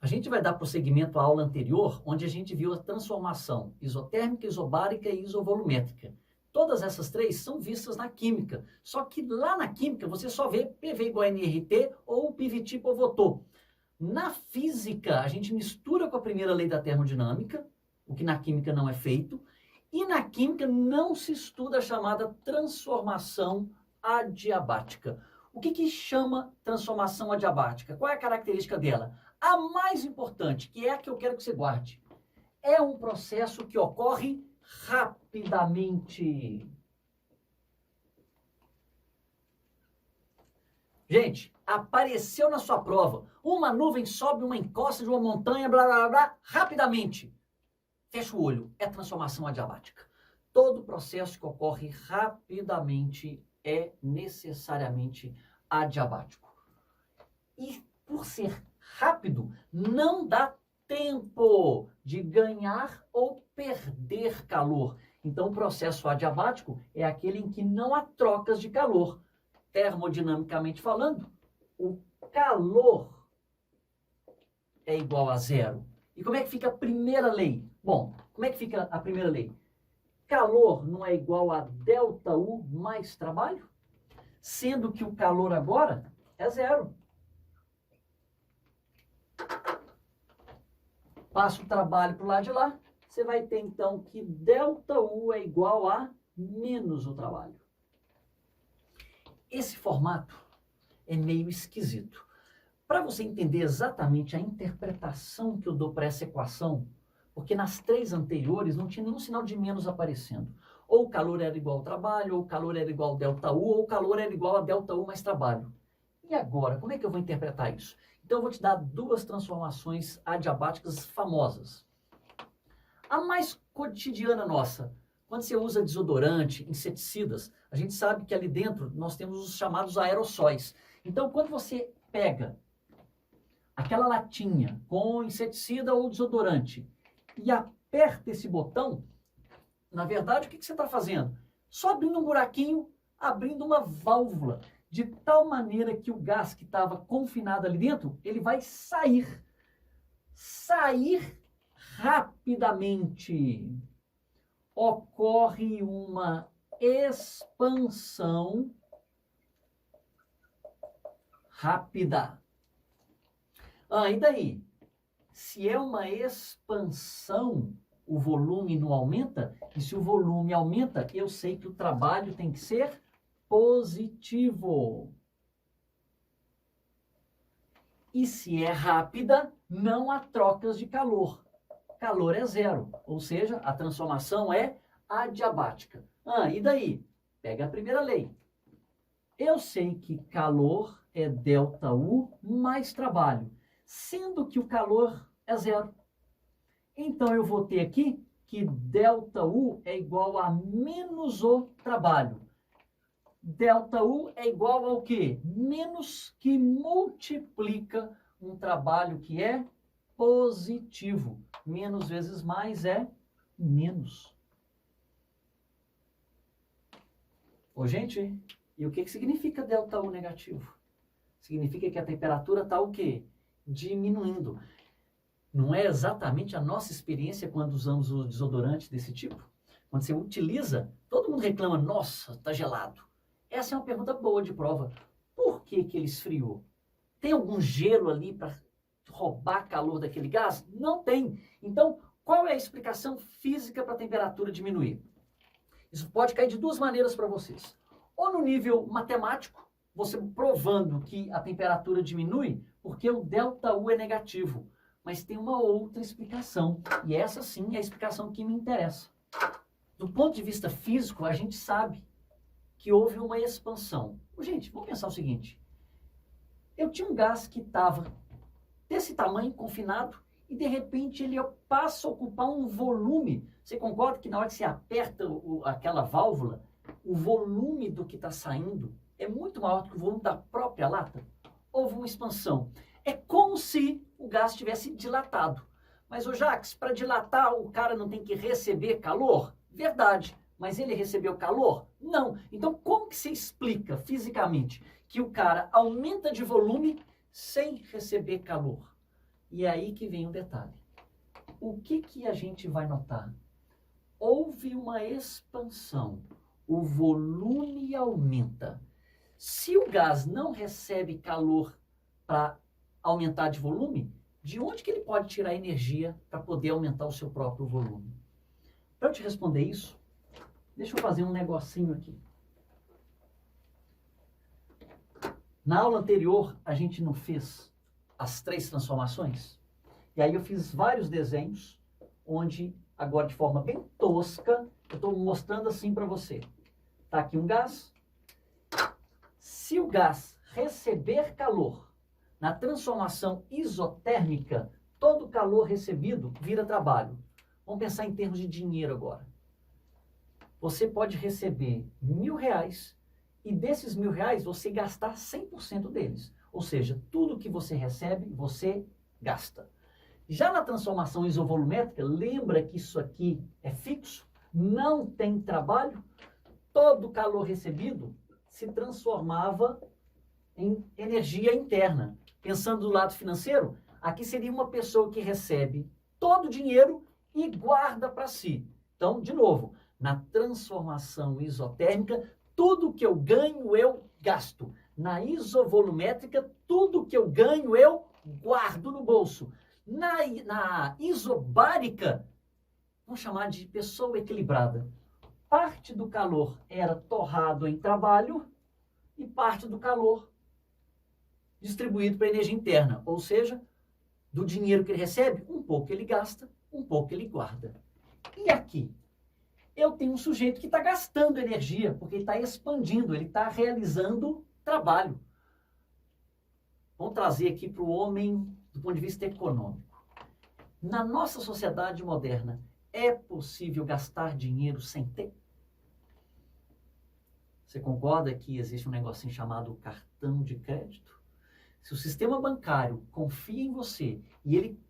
A gente vai dar prosseguimento à aula anterior, onde a gente viu a transformação isotérmica, isobárica e isovolumétrica. Todas essas três são vistas na química, só que lá na química você só vê PV igual a nRT ou PVT por Votot. Na física, a gente mistura com a primeira lei da termodinâmica, o que na química não é feito, e na química não se estuda a chamada transformação adiabática. O que chama transformação adiabática? Qual é a característica dela? A mais importante, que é a que eu quero que você guarde, é um processo que ocorre rapidamente. Gente, apareceu na sua prova, uma nuvem sobe uma encosta de uma montanha, blá, blá, blá, rapidamente. Fecha o olho, é transformação adiabática. Todo processo que ocorre rapidamente é necessariamente adiabático. E por ser rápido, não dá tempo de ganhar ou perder calor. Então, o processo adiabático é aquele em que não há trocas de calor. Termodinamicamente falando, o calor é igual a zero. E como é que fica a primeira lei? Bom, como é que fica a primeira lei? Calor não é igual a ΔU mais trabalho? Sendo que o calor agora é zero. Passa o trabalho para o lado de lá, você vai ter então que ΔU é igual a menos o trabalho. Esse formato é meio esquisito. Para você entender exatamente a interpretação que eu dou para essa equação, porque nas três anteriores não tinha nenhum sinal de menos aparecendo. Ou o calor era igual ao trabalho, ou o calor era igual a ΔU, ou o calor era igual a ΔU mais trabalho. E agora, como é que eu vou interpretar isso? Então eu vou te dar duas transformações adiabáticas famosas. A mais cotidiana nossa, quando você usa desodorante, inseticidas, a gente sabe que ali dentro nós temos os chamados aerossóis. Então quando você pega aquela latinha com inseticida ou desodorante e aperta esse botão, na verdade o que você está fazendo? Só abrindo um buraquinho, abrindo uma válvula, de tal maneira que o gás que estava confinado ali dentro, ele vai sair. Sair rapidamente. Ocorre uma expansão rápida. E daí? Se é uma expansão, o volume não aumenta? E se o volume aumenta, eu sei que o trabalho tem que ser positivo. E se é rápida, não há trocas de calor. Calor é zero, ou seja, a transformação é adiabática. E daí? Pega a primeira lei. Eu sei que calor é ΔU mais trabalho, sendo que o calor é zero. Então eu vou ter aqui que ΔU é igual a menos o trabalho. ΔU é igual ao quê? Menos que multiplica um trabalho que é positivo. Menos vezes mais é menos. Gente, e o que significa ΔU negativo? Significa que a temperatura está o quê? Diminuindo. Não é exatamente a nossa experiência quando usamos o desodorante desse tipo? Quando você utiliza, todo mundo reclama, nossa, está gelado. Essa é uma pergunta boa de prova. Por que ele esfriou? Tem algum gelo ali para roubar calor daquele gás? Não tem. Então, qual é a explicação física para a temperatura diminuir? Isso pode cair de duas maneiras para vocês. Ou no nível matemático, você provando que a temperatura diminui porque o ΔU é negativo. Mas tem uma outra explicação. E essa sim é a explicação que me interessa. Do ponto de vista físico, a gente sabe que houve uma expansão. Gente, vamos pensar o seguinte. Eu tinha um gás que estava desse tamanho, confinado, e de repente ele passa a ocupar um volume. Você concorda que na hora que você aperta aquela válvula, o volume do que está saindo é muito maior do que o volume da própria lata? Houve uma expansão. É como se o gás tivesse dilatado. Mas, Jacques, para dilatar o cara não tem que receber calor? Verdade. Mas ele recebeu calor? Não. Então, como que se explica fisicamente que o cara aumenta de volume sem receber calor? E é aí que vem o detalhe. O que a gente vai notar? Houve uma expansão, o volume aumenta. Se o gás não recebe calor para aumentar de volume, de onde que ele pode tirar energia para poder aumentar o seu próprio volume? Para eu te responder isso, deixa eu fazer um negocinho aqui. Na aula anterior, a gente não fez as 3 transformações? E aí eu fiz vários desenhos, onde, agora de forma bem tosca, eu estou mostrando assim para você. Está aqui um gás. Se o gás receber calor na transformação isotérmica, todo o calor recebido vira trabalho. Vamos pensar em termos de dinheiro agora. Você pode receber R$1.000 e desses R$1.000 você gastar 100% deles. Ou seja, tudo que você recebe, você gasta. Já na transformação isovolumétrica, lembra que isso aqui é fixo, não tem trabalho, todo o calor recebido se transformava em energia interna. Pensando do lado financeiro, aqui seria uma pessoa que recebe todo o dinheiro e guarda para si. Então, de novo, na transformação isotérmica, tudo que eu ganho, eu gasto. Na isovolumétrica, tudo que eu ganho, eu guardo no bolso. Na isobárica, vamos chamar de pessoa equilibrada. Parte do calor era torrado em trabalho e parte do calor distribuído para energia interna. Ou seja, do dinheiro que ele recebe, um pouco ele gasta, um pouco ele guarda. E aqui? Eu tenho um sujeito que está gastando energia, porque ele está expandindo, ele está realizando trabalho. Vamos trazer aqui para o homem do ponto de vista econômico. Na nossa sociedade moderna, é possível gastar dinheiro sem ter? Você concorda que existe um negocinho chamado cartão de crédito? Se o sistema bancário confia em você e ele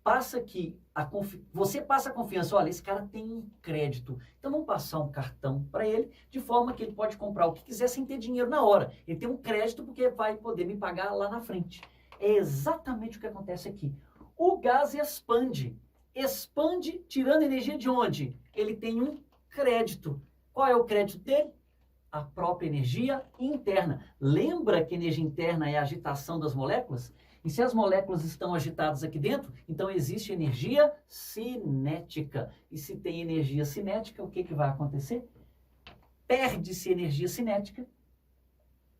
passa aqui, você passa a confiança, olha, esse cara tem um crédito, então vamos passar um cartão para ele, de forma que ele pode comprar o que quiser sem ter dinheiro na hora. Ele tem um crédito porque vai poder me pagar lá na frente. É exatamente o que acontece aqui. O gás expande. Expande tirando energia de onde? Ele tem um crédito. Qual é o crédito dele? A própria energia interna. Lembra que energia interna é a agitação das moléculas? E se as moléculas estão agitadas aqui dentro, então existe energia cinética. E se tem energia cinética, o que vai acontecer? Perde-se energia cinética,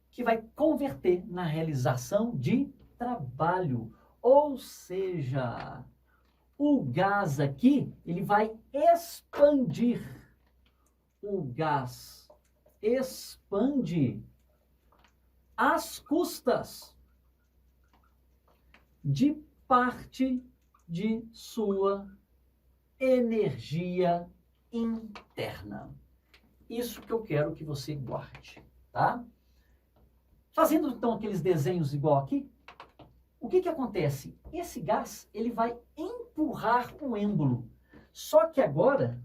que vai converter na realização de trabalho. Ou seja, o gás aqui, ele vai expandir. O gás expande às custas de parte de sua energia interna. Isso que eu quero que você guarde, tá? Fazendo então aqueles desenhos igual aqui, o que acontece? Esse gás, ele vai empurrar o êmbolo. Só que agora,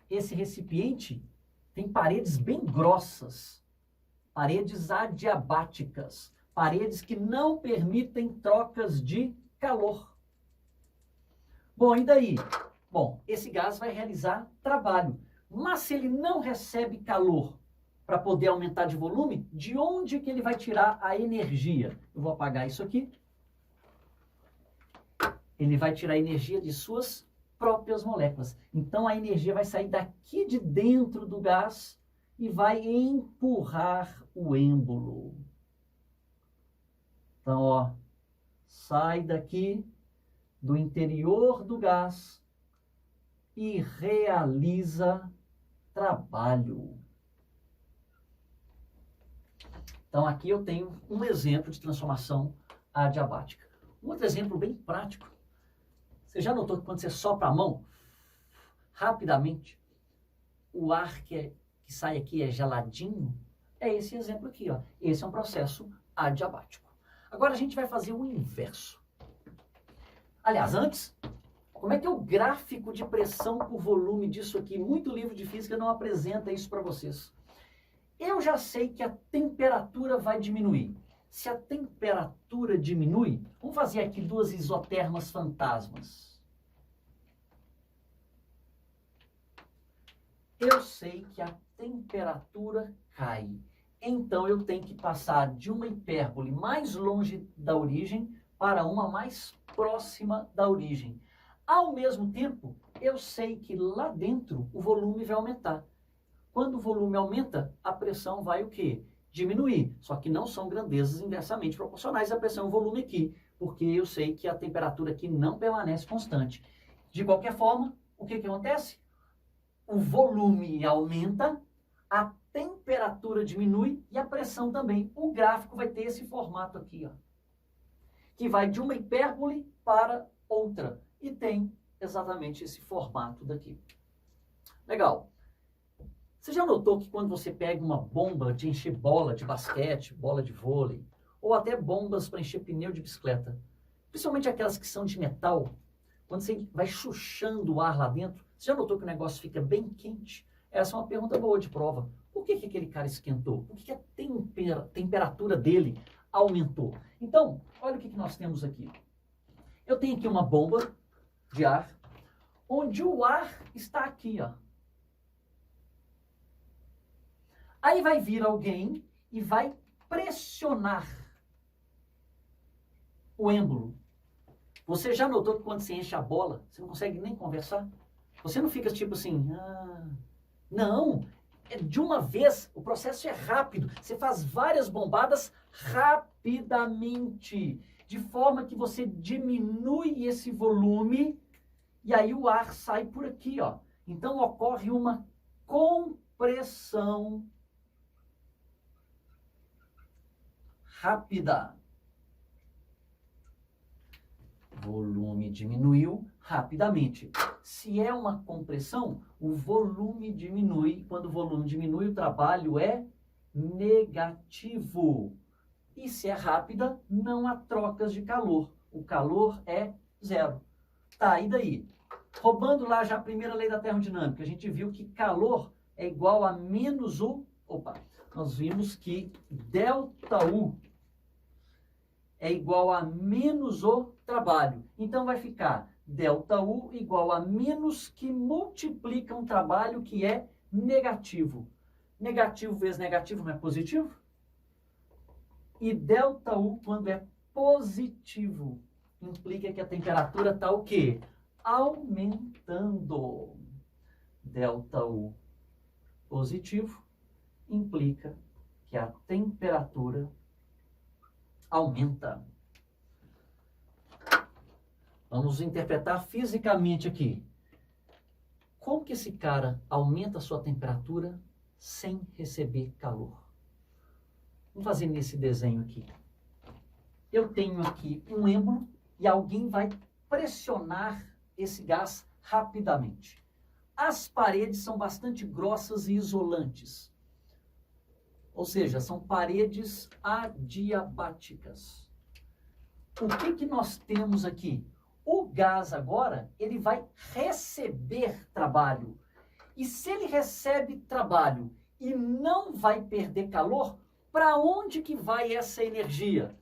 esse recipiente tem paredes bem grossas, paredes adiabáticas, paredes que não permitem trocas de calor. Bom, e daí? Bom, esse gás vai realizar trabalho, mas se ele não recebe calor para poder aumentar de volume, de onde que ele vai tirar a energia? Eu vou apagar isso aqui. Ele vai tirar a energia de suas próprias moléculas. Então a energia vai sair daqui de dentro do gás e vai empurrar o êmbolo. Então, ó, sai daqui do interior do gás e realiza trabalho. Então aqui eu tenho um exemplo de transformação adiabática. Um outro exemplo bem prático. Você já notou que quando você sopra a mão, rapidamente, o ar que sai aqui é geladinho? É esse exemplo aqui, ó. Esse é um processo adiabático. Agora a gente vai fazer o inverso. Aliás, antes, como é que é o gráfico de pressão por volume disso aqui? Muito livro de física não apresenta isso para vocês. Eu já sei que a temperatura vai diminuir. se a temperatura diminui, vamos fazer aqui duas isotermas fantasmas. Eu sei que a temperatura cai. Então, eu tenho que passar de uma hipérbole mais longe da origem para uma mais próxima da origem. Ao mesmo tempo, eu sei que lá dentro o volume vai aumentar. Quando o volume aumenta, a pressão vai o quê? Diminuir. Só que não são grandezas inversamente proporcionais à pressão e volume aqui, porque eu sei que a temperatura aqui não permanece constante. De qualquer forma, o que acontece? O volume aumenta, a temperatura diminui e a pressão também. O gráfico vai ter esse formato aqui, ó, que vai de uma hipérbole para outra. E tem exatamente esse formato daqui. Legal. Você já notou que quando você pega uma bomba de encher bola de basquete, bola de vôlei, ou até bombas para encher pneu de bicicleta, principalmente aquelas que são de metal, quando você vai chuchando o ar lá dentro, você já notou que o negócio fica bem quente? Essa é uma pergunta boa de prova. Por que aquele cara esquentou? Por que a temperatura dele aumentou? Então, olha o que nós temos aqui. Eu tenho aqui uma bomba de ar, onde o ar está aqui, ó. Aí vai vir alguém e vai pressionar o êmbolo. Você já notou que quando você enche a bola, você não consegue nem conversar? Você não fica tipo assim, não, é de uma vez, o processo é rápido. Você faz várias bombadas rapidamente, de forma que você diminui esse volume e aí o ar sai por aqui, ó. Então ocorre uma compressão rápida. Volume diminuiu rapidamente. Se é uma compressão, o volume diminui. Quando o volume diminui, o trabalho é negativo. E se é rápida, não há trocas de calor. O calor é zero. Tá, e daí? Roubando lá já a primeira lei da termodinâmica, a gente viu que calor é igual a menos o... Opa, nós vimos que ΔU é igual a menos o trabalho. Então vai ficar ΔU igual a menos que multiplica um trabalho que é negativo. Negativo vezes negativo não é positivo? E ΔU, quando é positivo, implica que a temperatura está o quê? Aumentando. ΔU positivo implica que a temperatura aumenta. Vamos interpretar fisicamente aqui. Como que esse cara aumenta a sua temperatura sem receber calor? Vamos fazer nesse desenho aqui. Eu tenho aqui um êmbolo e alguém vai pressionar esse gás rapidamente. As paredes são bastante grossas e isolantes. Ou seja, são paredes adiabáticas. O que nós temos aqui? O gás agora, ele vai receber trabalho. E se ele recebe trabalho e não vai perder calor, para onde que vai essa energia?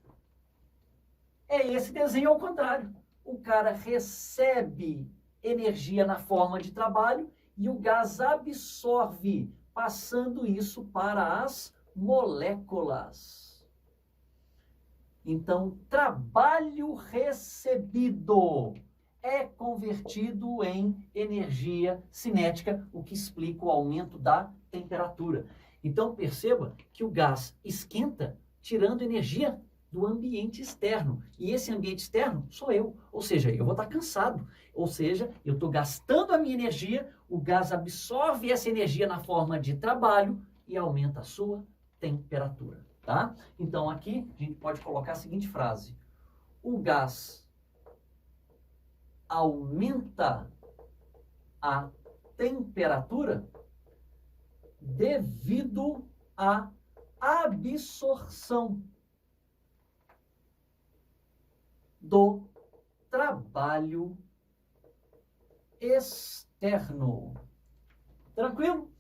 É esse desenho ao contrário. O cara recebe energia na forma de trabalho e o gás absorve, passando isso para as moléculas. Então, trabalho recebido é convertido em energia cinética, o que explica o aumento da temperatura. Então, perceba que o gás esquenta tirando energia do ambiente externo. E esse ambiente externo sou eu. Ou seja, eu vou estar cansado. Ou seja, eu estou gastando a minha energia, o gás absorve essa energia na forma de trabalho e aumenta a sua temperatura. Tá? Então, aqui a gente pode colocar a seguinte frase. O gás aumenta a temperatura devido à absorção do trabalho externo. Tranquilo?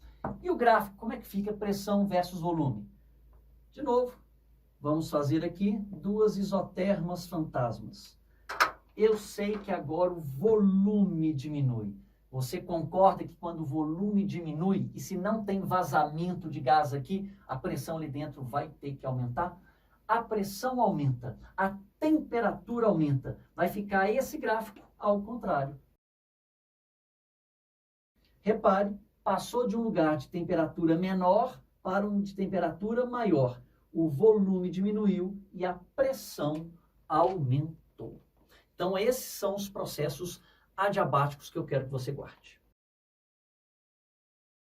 E o gráfico, como é que fica pressão versus volume? De novo, Vamos fazer aqui 2 isotermas fantasmas. Eu sei que agora o volume diminui. Você concorda que quando o volume diminui, e se não tem vazamento de gás aqui, a pressão ali dentro vai ter que aumentar? A pressão aumenta, a temperatura aumenta. Vai ficar esse gráfico ao contrário. Repare, passou de um lugar de temperatura menor para um de temperatura maior. O volume diminuiu e a pressão aumentou. Então, esses são os processos adiabáticos que eu quero que você guarde.